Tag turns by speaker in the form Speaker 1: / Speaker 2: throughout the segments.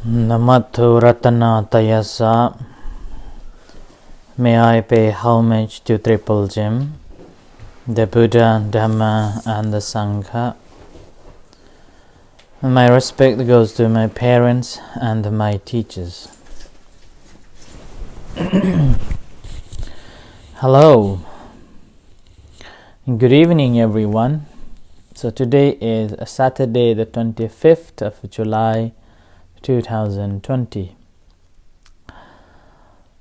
Speaker 1: Namato Ratanatayasa. May I pay homage to Triple Gem, the Buddha, Dhamma, and the Sangha. And my respect goes to my parents and my teachers. Hello. Good evening, everyone. So today is Saturday, the 25th of July, 2020.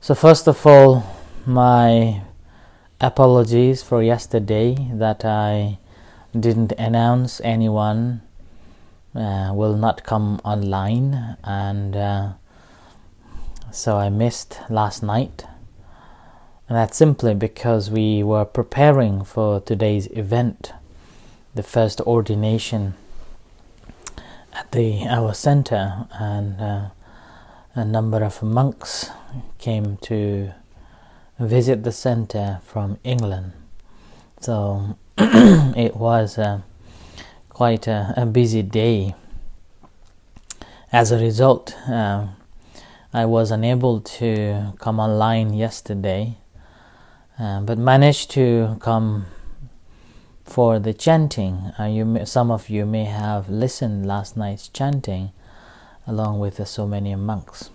Speaker 1: So first of all, my apologies for yesterday that I didn't announce anyone will not come online, and so I missed last night. And that's simply because we were preparing for today's event, the first ordination at our center, and a number of monks came to visit the center from England. So it was quite a busy day. As a result, I was unable to come online yesterday, but managed to come for the chanting. Some of you may have listened last night's chanting along with so many monks.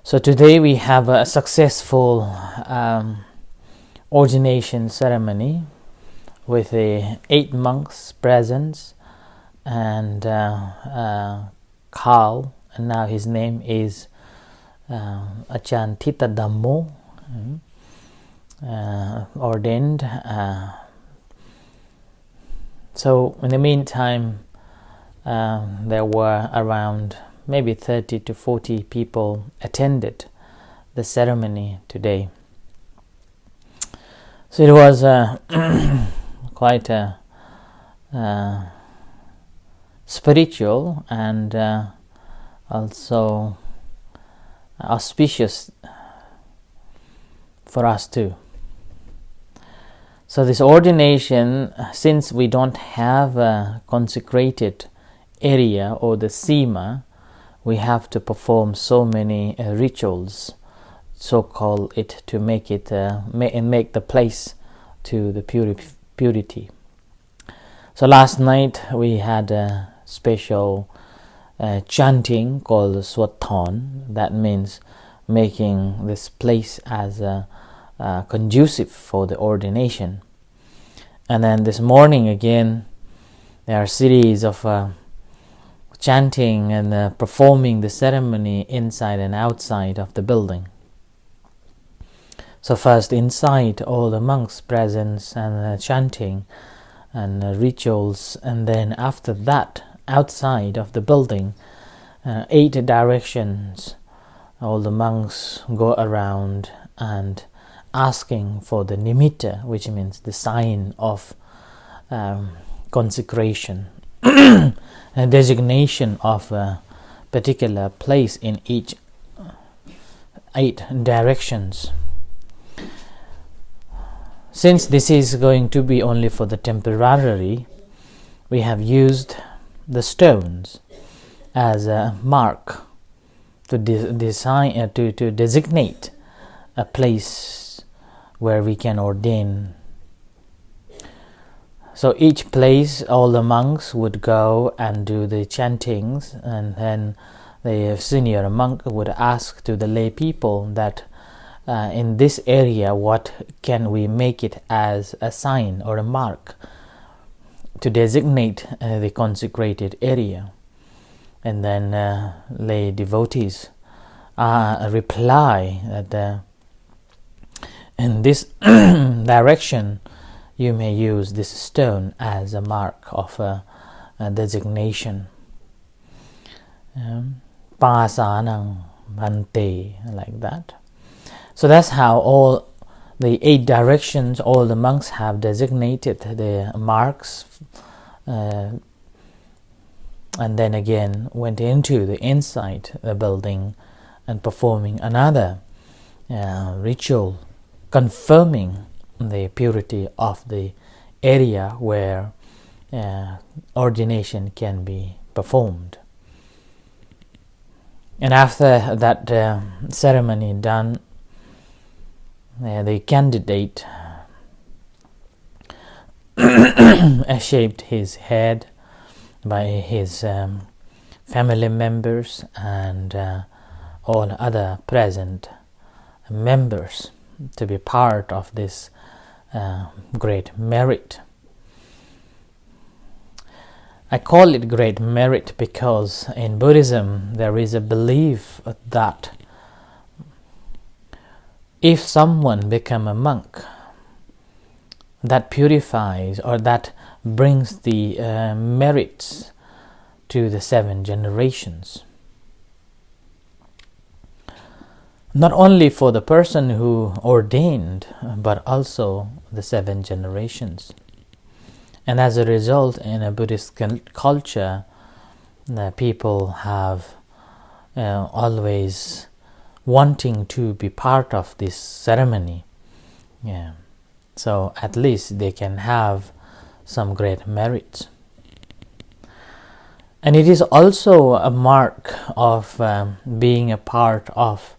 Speaker 1: So today we have a successful ordination ceremony with 8 monks present, and Carl, and now his name is Achan Thita Dhammo, ordained. So in the meantime, there were around maybe 30 to 40 people attended the ceremony today. So it was quite a spiritual and also auspicious for us too. So this ordination, since we don't have a consecrated area or the sima, we have to perform so many rituals, so-called it, to make it make the place to the purity. So last night we had a special chanting called Swathon. That means making this place as conducive for the ordination. And then this morning again, there are a series of chanting and performing the ceremony inside and outside of the building. So first inside, all the monks present and chanting and rituals, and then after that, outside of the building, 8 directions, all the monks go around and asking for the nimitta, which means the sign of consecration, a designation of a particular place in each 8 directions. Since this is going to be only for the temporary, we have used the stones as a mark to designate a place where we can ordain. So each place, all the monks would go and do the chantings, and then the senior monk would ask to the lay people that in this area, what can we make it as a sign or a mark to designate the consecrated area. And then lay devotees reply that in this direction you may use this stone as a mark of a designation. Pasanang bhante, like that. So that's how all the 8 directions, all the monks have designated the marks, and then again went into the inside the building and performing another ritual confirming the purity of the area where ordination can be performed. And after that ceremony done, the candidate shaved his head by his family members and all other present members to be part of this great merit. I call it great merit because in Buddhism there is a belief that if someone becomes a monk, that purifies or that brings the merits to the 7 generations. Not only for the person who ordained, but also the 7 generations. And as a result, in a Buddhist culture, people have always wanting to be part of this ceremony. So at least they can have some great merits. And it is also a mark of being a part of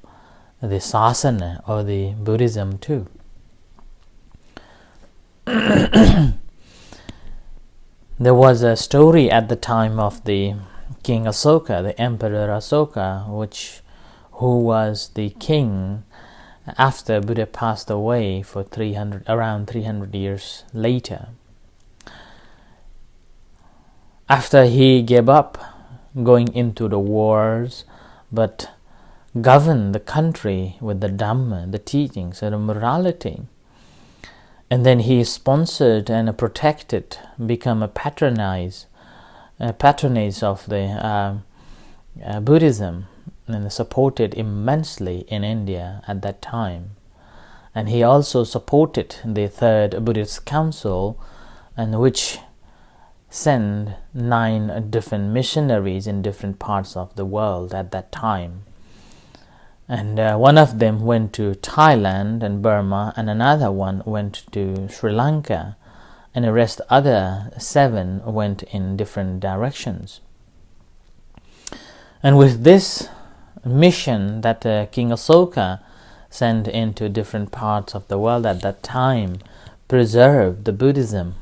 Speaker 1: the sasana or the Buddhism too. There was a story at the time of the King Asoka, the Emperor Asoka, who was the king after Buddha passed away for around 300 years later. After he gave up going into the wars, but governed the country with the Dhamma, the teachings, and the morality, and then he sponsored and protected, become a patronage of the Buddhism, and supported immensely in India at that time. And he also supported the Third Buddhist Council, and which sent 9 different missionaries in different parts of the world at that time. And one of them went to Thailand and Burma, and another one went to Sri Lanka, and the rest other 7 went in different directions. And with this mission that King Asoka sent into different parts of the world at that time preserved the Buddhism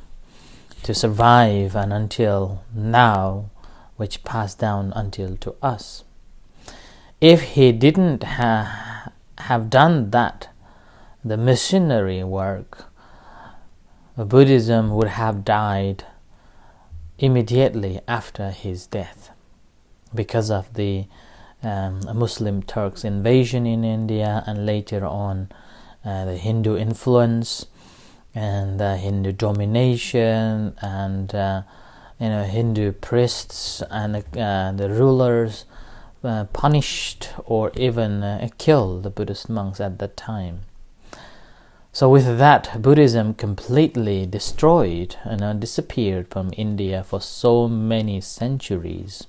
Speaker 1: to survive and until now, which passed down until to us. If he didn't have done that, the missionary work, Buddhism would have died immediately after his death because of the Muslim Turks invasion in India, and later on the Hindu influence and Hindu domination, and Hindu priests and the rulers punished or even killed the Buddhist monks at that time. So with that, Buddhism completely destroyed and disappeared from India for so many centuries.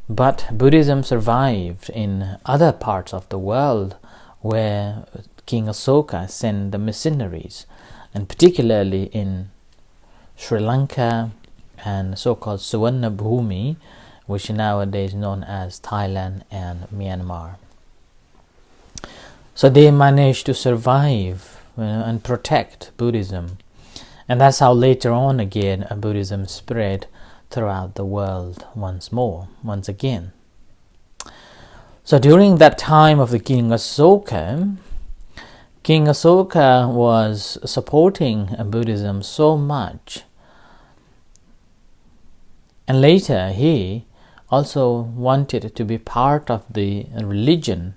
Speaker 1: But Buddhism survived in other parts of the world where King Asoka sent the missionaries, and particularly in Sri Lanka and so-called Suvarna Bhumi, which nowadays known as Thailand and Myanmar. So they managed to survive and protect Buddhism. And that's how later on again Buddhism spread throughout the world once again. So during that time of the King Asoka was supporting Buddhism so much. And later he also wanted to be part of the religion,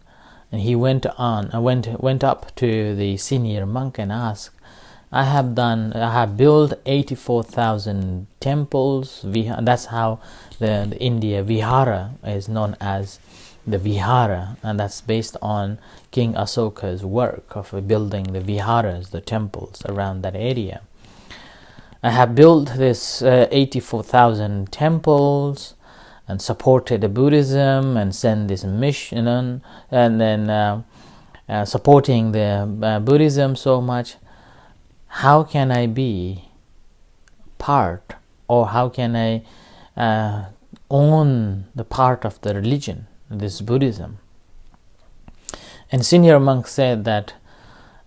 Speaker 1: and he went up to the senior monk and asked, I have built 84,000 temples. That's how the India Vihara is known as the Vihara, and that's based on King Asoka's work of building the Viharas, the temples around that area. I have built this 84,000 temples and supported the Buddhism and sent this mission and then supporting the Buddhism so much. How can I be part, or how can I own the part of the religion? this Buddhism. And senior monk said that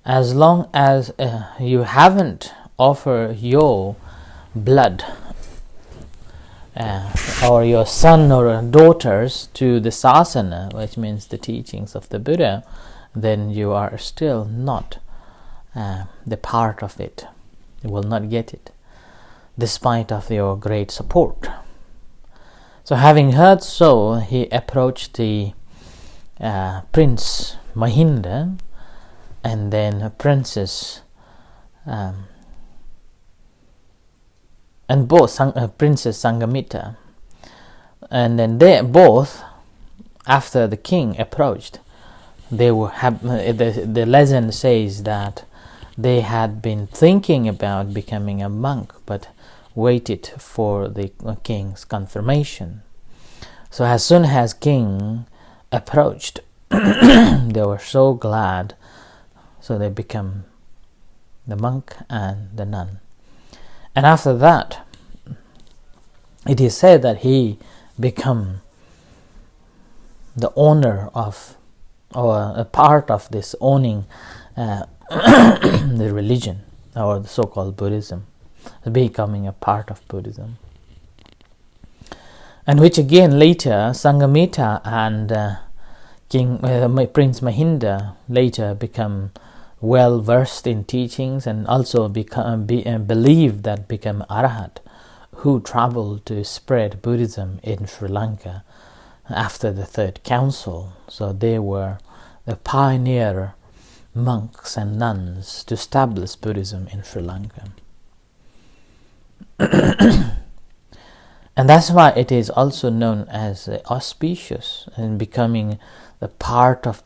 Speaker 1: as long as you haven't offered your blood or your son or daughters to the sasana, which means the teachings of the Buddha, then you are still not the part of it. You will not get it, despite of your great support. So having heard so, he approached the Prince Mahinda and then Princess and both Princess Sangamita, and then they both, after the king approached, they were the legend says that they had been thinking about becoming a monk, but waited for the king's confirmation. So as soon as king approached, they were so glad, so they become the monk and the nun. And after that, it is said that he become the owner of, or a part of this owning the religion, or the so-called Buddhism, becoming a part of Buddhism. And which again later Sangamita and Prince Mahinda later become well versed in teachings, and also believe that become Arahat, who traveled to spread Buddhism in Sri Lanka after the Third Council. So they were the pioneer monks and nuns to establish Buddhism in Sri Lanka. And that's why it is also known as auspicious, and becoming the part of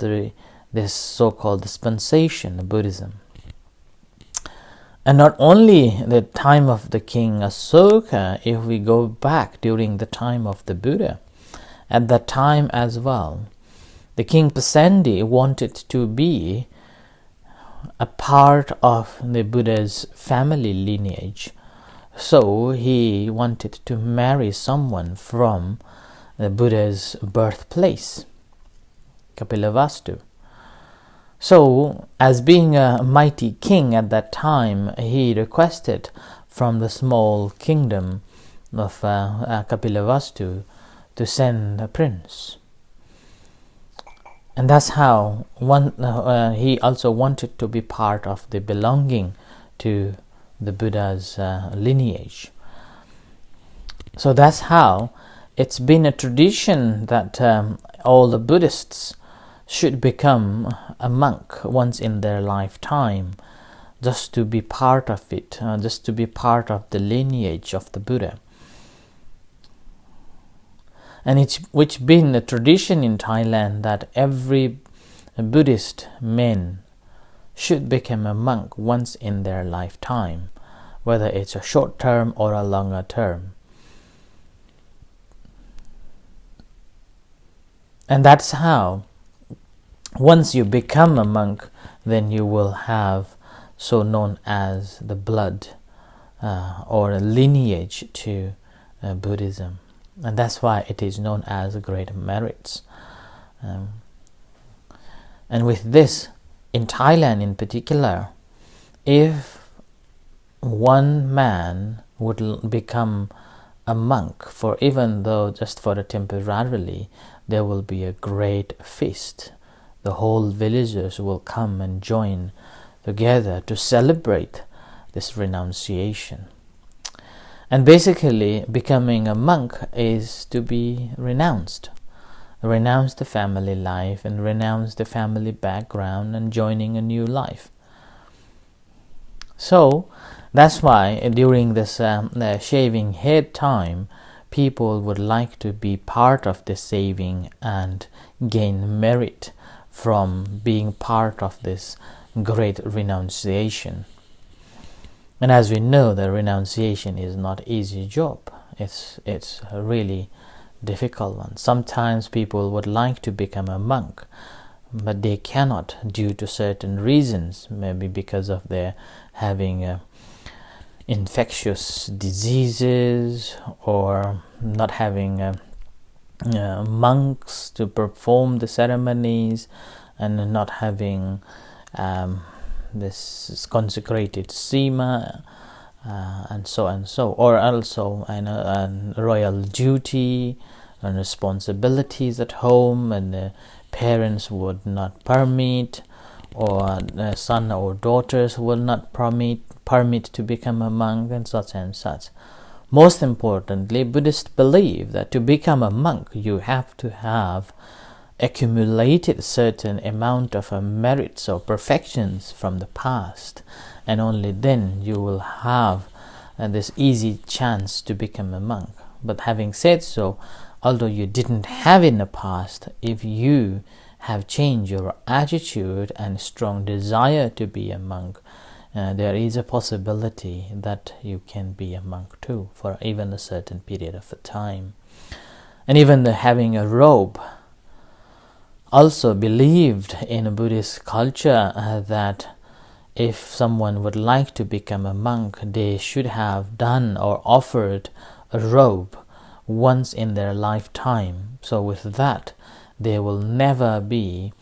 Speaker 1: this so-called dispensation of Buddhism. And not only the time of the king Asoka, if we go back during the time of the Buddha, at that time as well, the king Pasandi wanted to be a part of the Buddha's family lineage. So he wanted to marry someone from the Buddha's birthplace, Kapilavastu. So, as being a mighty king at that time, he requested from the small kingdom of Kapilavastu to send a prince. And that's how he also wanted to be part of the belonging to the Buddha's lineage. So that's how it's been a tradition that all the Buddhists should become a monk once in their lifetime, just to be part of it, just to be part of the lineage of the Buddha. And it's which been a tradition in Thailand that every Buddhist man should become a monk once in their lifetime, whether it's a short term or a longer term. And that's how, once you become a monk, then you will have so known as the blood or a lineage to Buddhism. And that's why it is known as great merits. And with this, in Thailand in particular, if one man would become a monk, for even though just for a temporarily, there will be a great feast. The whole villagers will come and join together to celebrate this renunciation. And basically, becoming a monk is to be renounced. Renounce the family life and renounce the family background and joining a new life. So, that's why during this shaving head time, people would like to be part of the saving and gain merit from being part of this great renunciation. And as we know, the renunciation is not easy job. It's a really difficult one. Sometimes people would like to become a monk, but they cannot due to certain reasons, maybe because of their having infectious diseases, or not having monks to perform the ceremonies and not having this consecrated sima and so, or also royal duty and responsibilities at home, and the parents would not permit, or the son or daughters will not permit to become a monk, and such and such. Most importantly, Buddhists believe that to become a monk, you have to have accumulated certain amount of merits or perfections from the past, and only then you will have this easy chance to become a monk. But having said so, although you didn't have in the past, if you have changed your attitude and strong desire to be a monk, there is a possibility that you can be a monk too, for even a certain period of time. And even having a robe, also believed in Buddhist culture that if someone would like to become a monk, they should have done or offered a robe once in their lifetime. So with that, they will never be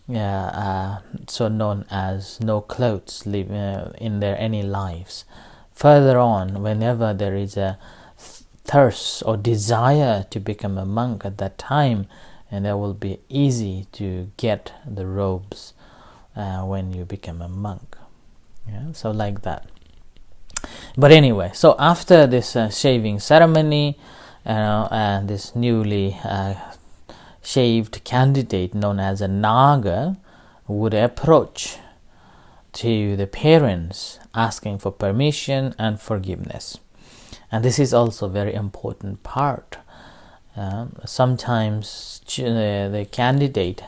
Speaker 1: so known as no clothes in their any lives. Further on, whenever there is a thirst or desire to become a monk at that time, and it will be easy to get the robes when you become a monk. So like that. But anyway, so after this shaving ceremony, and this newly shaved candidate known as a Naga would approach to the parents asking for permission and forgiveness. And this is also a very important part. Sometimes the candidate,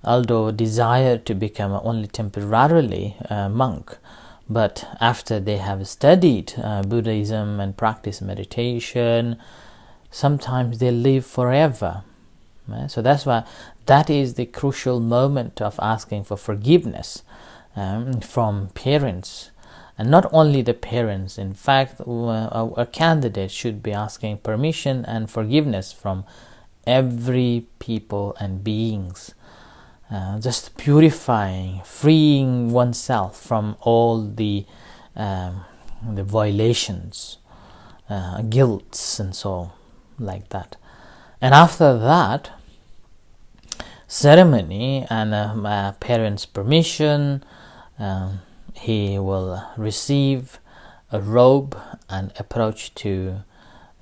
Speaker 1: although desire to become only temporarily a monk, but after they have studied Buddhism and practice meditation, sometimes they live forever. So that's why that is the crucial moment of asking for forgiveness from parents. And not only the parents, in fact, a candidate should be asking permission and forgiveness from every people and beings, just purifying, freeing oneself from all the violations, guilts, and so like that. And after that ceremony and parents' permission, he will receive a robe and approach to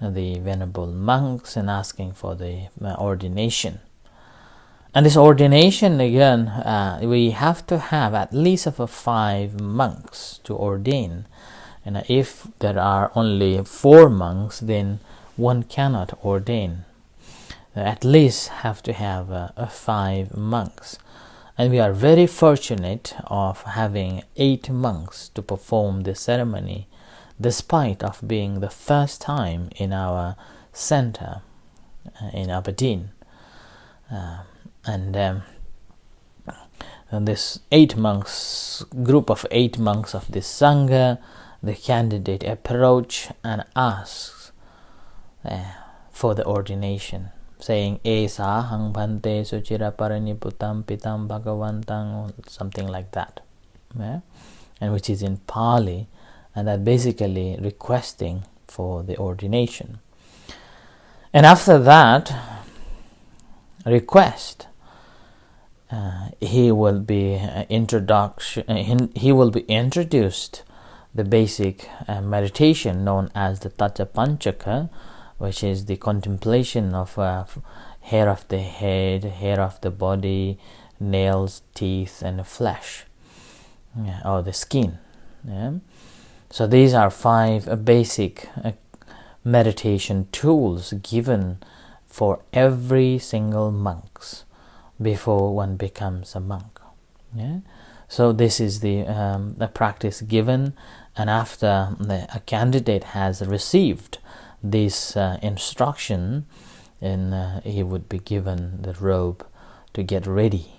Speaker 1: the venerable monks and asking for the ordination. And this ordination, again, we have to have at least of 5 monks to ordain. And if there are only 4 monks, then one cannot ordain. At least have to have 5 monks. And we are very fortunate of having 8 monks to perform this ceremony, despite of being the first time in our center in Aberdeen. And this 8 monks, group of 8 monks of this Sangha, the candidate approach and asks for the ordination, saying Esa hang bhante suchira paraniputam pitam bhagavantang, something like that, and which is in Pali, and that basically requesting for the ordination. And after that request, he will be introduced the basic meditation known as the Taca Panchaka, which is the contemplation of hair of the head, hair of the body, nails, teeth, and the flesh, or the skin. So these are 5 basic meditation tools given for every single monks before one becomes a monk. So this is the practice given, and after a candidate has received this instruction, and he would be given the robe to get ready,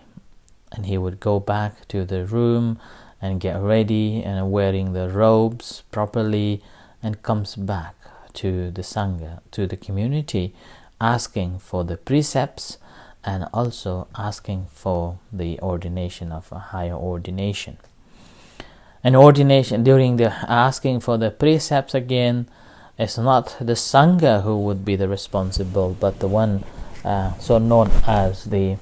Speaker 1: and he would go back to the room and get ready and wearing the robes properly, and comes back to the Sangha, to the community, asking for the precepts and also asking for the ordination of a higher ordination. And ordination, during the asking for the precepts again, it's not the Sangha who would be the responsible, but the one so known as the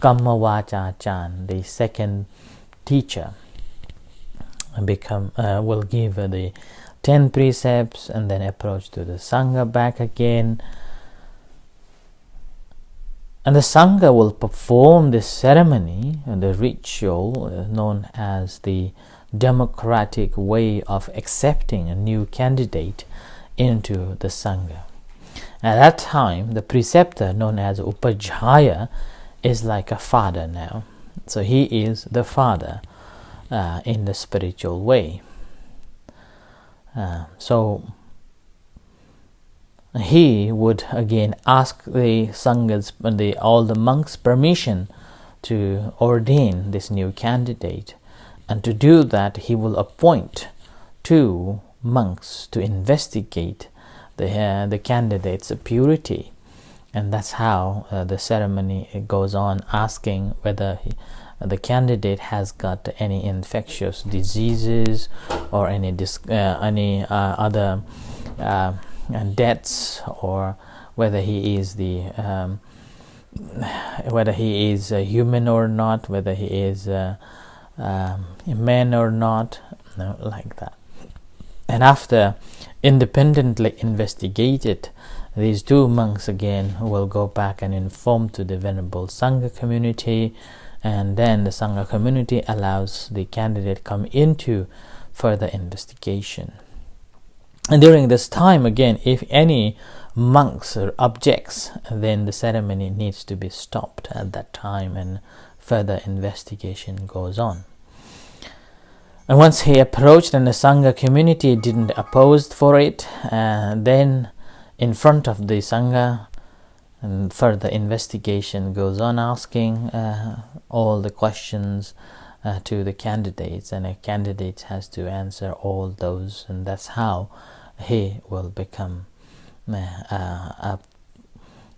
Speaker 1: Kammavacachan, the second teacher, will give the 10 precepts and then approach to the Sangha back again. And the Sangha will perform this ceremony and the ritual known as the democratic way of accepting a new candidate into the Sangha. At that time, the preceptor, known as Upajjhaya, is like a father now. So he is the father in the spiritual way. So he would again ask the Sanghas, all the monks' permission to ordain this new candidate. And to do that, he will appoint 2 monks to investigate the candidate's purity. And that's how the ceremony goes on, asking whether the candidate has got any infectious diseases or any other debts, or whether he is a human or not, whether he is a man or not, like that. And after independently investigated, these 2 monks again will go back and inform to the venerable Sangha community, and then the Sangha community allows the candidate come into further investigation. And during this time again, if any monks objects, then the ceremony needs to be stopped at that time and further investigation goes on. And once he approached and the Sangha community didn't oppose for it, then in front of the Sangha, and further investigation goes on, asking all the questions to the candidates, and a candidate has to answer all those, and that's how he will become a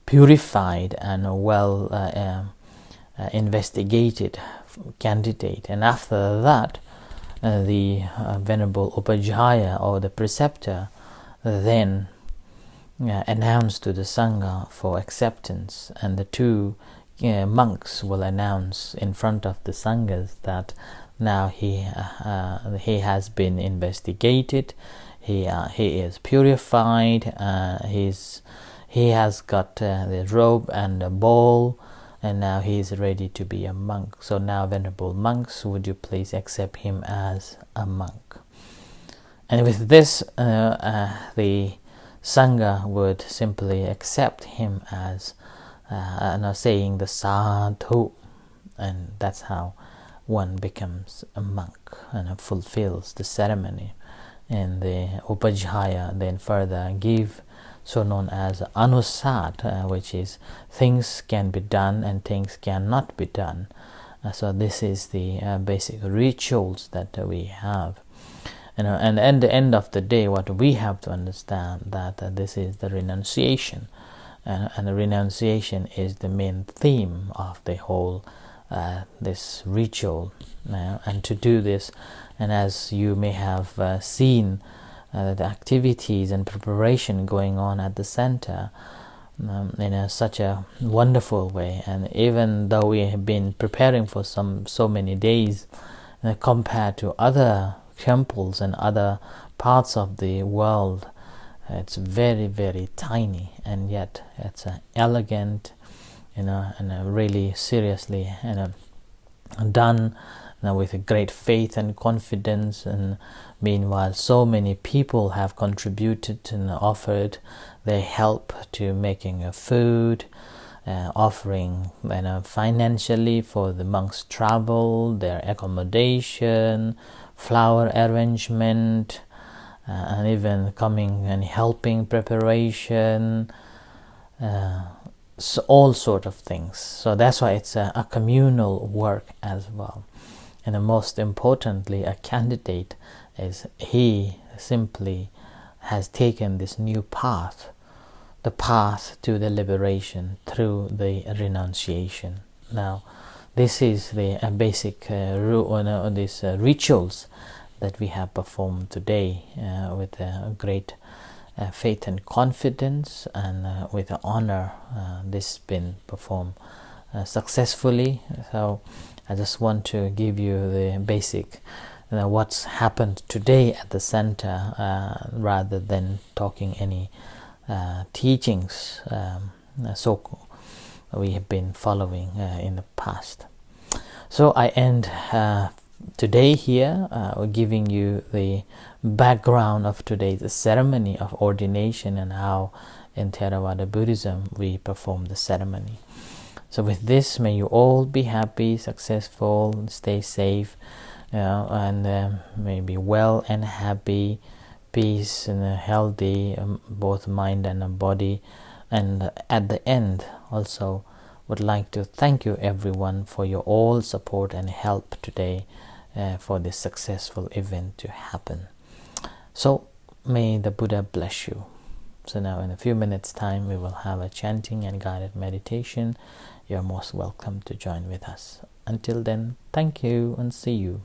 Speaker 1: purified and well investigated candidate. And after that, the venerable Upajjhaya or the preceptor then announced to the Sangha for acceptance, and the 2 monks will announce in front of the Sanghas that now he has been investigated, he is purified, he has got the robe and the bowl, and now he is ready to be a monk. So now, venerable monks, would you please accept him as a monk? And with this, the Sangha would simply accept him as saying the sadhu, and that's how one becomes a monk and fulfills the ceremony. And the Upajjhaya then further give so known as anusad, which is things can be done and things cannot be done. So this is the basic rituals that we have. And at the end of the day, what we have to understand that this is the renunciation, and the renunciation is the main theme of the whole this ritual. And to do this, and as you may have seen, the activities and preparation going on at the center in such a wonderful way. And even though we have been preparing for so many days, compared to other temples and other parts of the world, it's very, very tiny, and yet it's elegant, and really seriously done with a great faith and confidence. And meanwhile, so many people have contributed and offered their help to making food, offering financially for the monks' travel, their accommodation, flower arrangement, and even coming and helping preparation, so all sort of things. So that's why it's a communal work as well. And most importantly, a candidate he simply has taken this new path the path to the liberation through the renunciation. Now, this is the basic these rituals that we have performed today with great faith and confidence, and with honor. This has been performed successfully. So I just want to give you the basic what's happened today at the center, rather than talking any teachings so we have been following in the past. So I end today here giving you the background of today's ceremony of ordination and how in Theravada Buddhism we perform the ceremony. So with this, may you all be happy, successful, stay safe, and may be well and happy, peace and healthy, both mind and body. And at the end also would like to thank you everyone for your all support and help today for this successful event to happen. So may the Buddha bless you. So now in a few minutes time we will have a chanting and guided meditation. You're most welcome to join with us. Until then, thank you and see you.